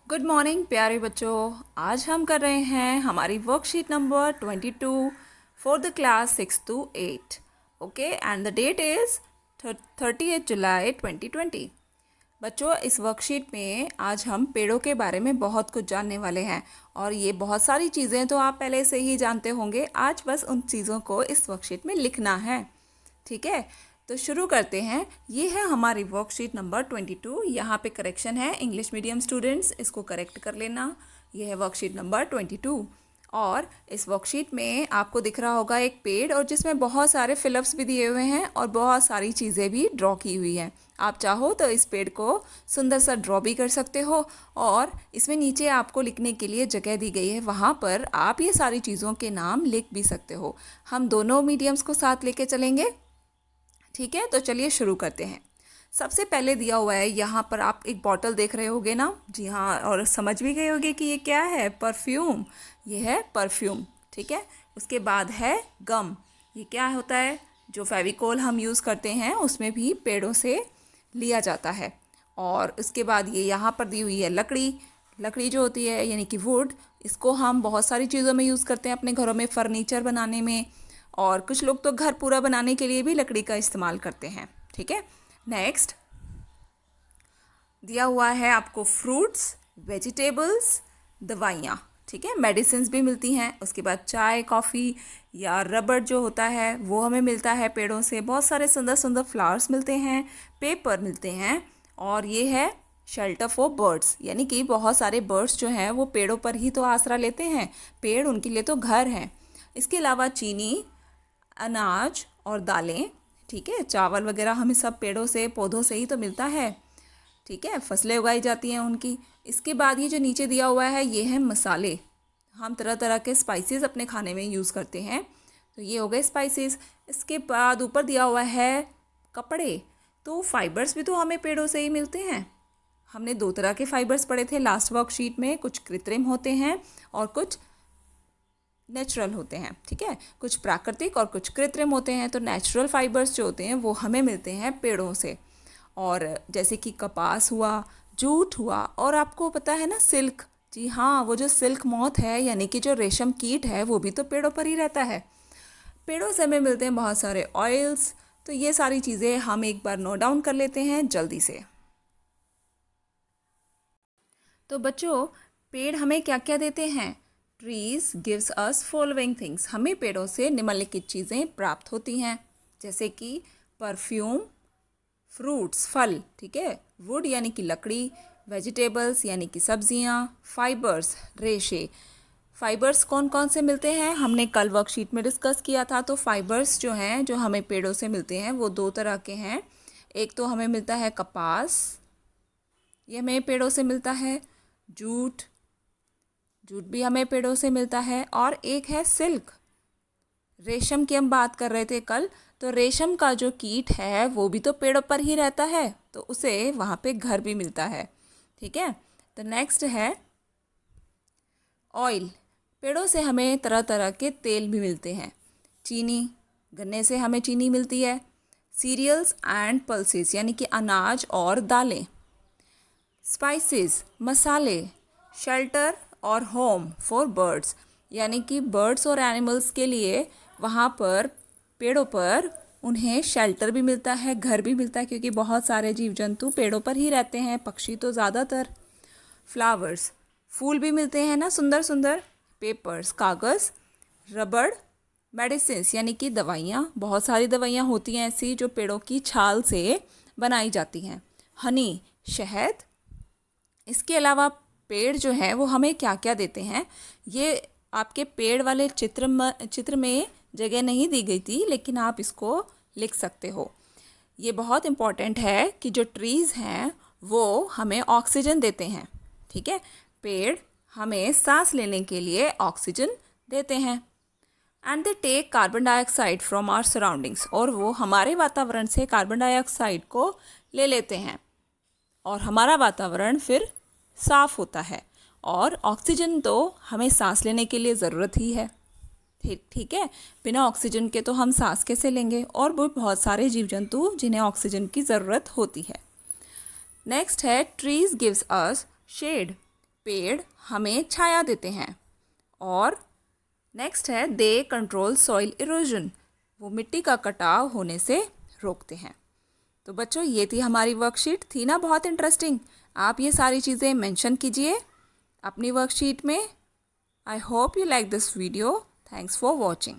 Good morning प्यारे बच्चों। आज हम कर रहे हैं हमारी worksheet number 22 for the class 6 to 8। Okay, and the that is 30 जुलाई 2020। बच्चों, इस वर्कशीट में आज हम पेड़ों के बारे में बहुत कुछ जानने वाले हैं और ये बहुत सारी चीज़ें तो आप पहले से ही जानते होंगे। आज बस उन चीज़ों को इस वर्कशीट में लिखना है। ठीक है, तो शुरू करते हैं। ये है हमारी वर्कशीट नंबर 22। यहाँ पे करेक्शन है, इंग्लिश मीडियम स्टूडेंट्स इसको करेक्ट कर लेना। ये है वर्कशीट नंबर 22 और इस वर्कशीट में आपको दिख रहा होगा एक पेड़ और जिसमें बहुत सारे फिलअप्स भी दिए हुए हैं और बहुत सारी चीज़ें भी ड्रॉ की हुई हैं। आप चाहो तो इस पेड़ को सुंदर सा ड्रॉ भी कर सकते हो और इसमें नीचे आपको लिखने के लिए जगह दी गई है, वहाँ पर आप ये सारी चीज़ों के नाम लिख भी सकते हो। हम दोनों मीडियम्स को साथ लेके चलेंगे। ठीक है, तो चलिए शुरू करते हैं। सबसे पहले दिया हुआ है यहाँ पर, आप एक बॉटल देख रहे होगे ना। जी हाँ, और समझ भी गए होगे कि ये क्या है, परफ्यूम। ये है परफ्यूम। ठीक है, उसके बाद है गम। ये क्या होता है, जो फेविकोल हम यूज़ करते हैं उसमें भी पेड़ों से लिया जाता है। और उसके बाद ये यहाँ पर दी हुई है लकड़ी। लकड़ी जो होती है यानी कि वुड, इसको हम बहुत सारी चीज़ों में यूज़ करते हैं, अपने घरों में फर्नीचर बनाने में, और कुछ लोग तो घर पूरा बनाने के लिए भी लकड़ी का इस्तेमाल करते हैं। ठीक है, नेक्स्ट दिया हुआ है आपको फ्रूट्स, वेजिटेबल्स, दवाइयाँ। ठीक है, मेडिसिन्स भी मिलती हैं। उसके बाद चाय, कॉफ़ी या रबड़ जो होता है वो हमें मिलता है पेड़ों से। बहुत सारे सुंदर सुंदर फ्लावर्स मिलते हैं, पेपर मिलते हैं। और ये है शेल्टर फॉर बर्ड्स, यानी कि बहुत सारे बर्ड्स जो हैं वो पेड़ों पर ही तो आसरा लेते हैं। पेड़ उनके लिए तो घर हैं। इसके अलावा चीनी, अनाज और दालें। ठीक है, चावल वगैरह हमें सब पेड़ों से, पौधों से ही तो मिलता है। ठीक है, फसलें उगाई जाती हैं उनकी। इसके बाद ये जो नीचे दिया हुआ है ये है मसाले। हम तरह तरह के स्पाइसेस अपने खाने में यूज़ करते हैं, तो ये हो गए स्पाइसेस। इसके बाद ऊपर दिया हुआ है कपड़े। तो फाइबर्स भी तो हमें पेड़ों से ही मिलते हैं। हमने दो तरह के फाइबर्स पढ़े थे लास्ट वर्कशीट में, कुछ कृत्रिम होते हैं और कुछ नेचुरल होते हैं। ठीक है, कुछ प्राकृतिक और कुछ कृत्रिम होते हैं। तो नेचुरल फाइबर्स जो होते हैं वो हमें मिलते हैं पेड़ों से, और जैसे कि कपास हुआ, जूट हुआ, और आपको पता है ना सिल्क। जी हाँ, वो जो सिल्क मॉथ है यानी कि जो रेशम कीट है वो भी तो पेड़ों पर ही रहता है। पेड़ों से हमें मिलते हैं बहुत सारे ऑयल्स। तो ये सारी चीज़ें हम एक बार नोट डाउन कर लेते हैं जल्दी से। तो बच्चों, पेड़ हमें क्या क्या देते हैं? Trees gives us following things. हमें पेड़ों से निम्नलिखित चीज़ें प्राप्त होती हैं, जैसे कि परफ्यूम, फ्रूट्स फल, ठीक है, वुड यानी कि लकड़ी, वेजिटेबल्स यानी कि सब्जियां, फाइबर्स रेशे। फाइबर्स कौन कौन से मिलते हैं हमने कल वर्कशीट में डिस्कस किया था। तो फाइबर्स जो हैं, जो हमें पेड़ों से मिलते हैं, वो दो तरह के हैं। एक तो हमें मिलता है कपास, ये हमें पेड़ों से मिलता है। जूट, जूट भी हमें पेड़ों से मिलता है। और एक है सिल्क, रेशम की हम बात कर रहे थे कल। तो रेशम का जो कीट है वो भी तो पेड़ों पर ही रहता है, तो उसे वहाँ पे घर भी मिलता है। ठीक है, तो नेक्स्ट है ऑयल। पेड़ों से हमें तरह तरह के तेल भी मिलते हैं। चीनी, गन्ने से हमें चीनी मिलती है। सीरियल्स एंड पल्सेस यानी कि अनाज और दालें। स्पाइसेस मसाले। शेल्टर और होम फॉर बर्ड्स, यानी कि बर्ड्स और एनिमल्स के लिए वहाँ पर पेड़ों पर उन्हें शेल्टर भी मिलता है, घर भी मिलता है, क्योंकि बहुत सारे जीव जंतु पेड़ों पर ही रहते हैं, पक्षी तो ज़्यादातर। फ्लावर्स, फूल भी मिलते हैं ना सुंदर सुंदर। पेपर्स कागज़, रबड़, मेडिसिन्स यानी कि दवाइयाँ। बहुत सारी दवाइयाँ होती हैं ऐसी जो पेड़ों की छाल से बनाई जाती हैं। हनी शहद। इसके अलावा पेड़ जो है वो हमें क्या क्या देते हैं, ये आपके पेड़ वाले चित्र में जगह नहीं दी गई थी, लेकिन आप इसको लिख सकते हो। ये बहुत इम्पॉर्टेंट है कि जो ट्रीज़ हैं वो हमें ऑक्सीजन देते हैं। ठीक है, पेड़ हमें सांस लेने के लिए ऑक्सीजन देते हैं। And they take carbon dioxide from our surroundings, और वो हमारे वातावरण से कार्बन डाइऑक्साइड को ले लेते हैं और हमारा वातावरण फिर साफ़ होता है। और ऑक्सीजन तो हमें सांस लेने के लिए ज़रूरत ही है। ठीक है, बिना ऑक्सीजन के तो हम सांस कैसे लेंगे, और वो बहुत सारे जीव जंतु जिन्हें ऑक्सीजन की ज़रूरत होती है। नेक्स्ट है ट्रीज गिव्स अस शेड। पेड़ हमें छाया देते हैं। और नेक्स्ट है दे कंट्रोल सॉइल इरोजन, वो मिट्टी का कटाव होने से रोकते हैं। तो बच्चों ये थी हमारी वर्कशीट, थी ना बहुत इंटरेस्टिंग। आप ये सारी चीज़ें मेंशन कीजिए अपनी वर्कशीट में। I hope you like this video. Thanks for watching.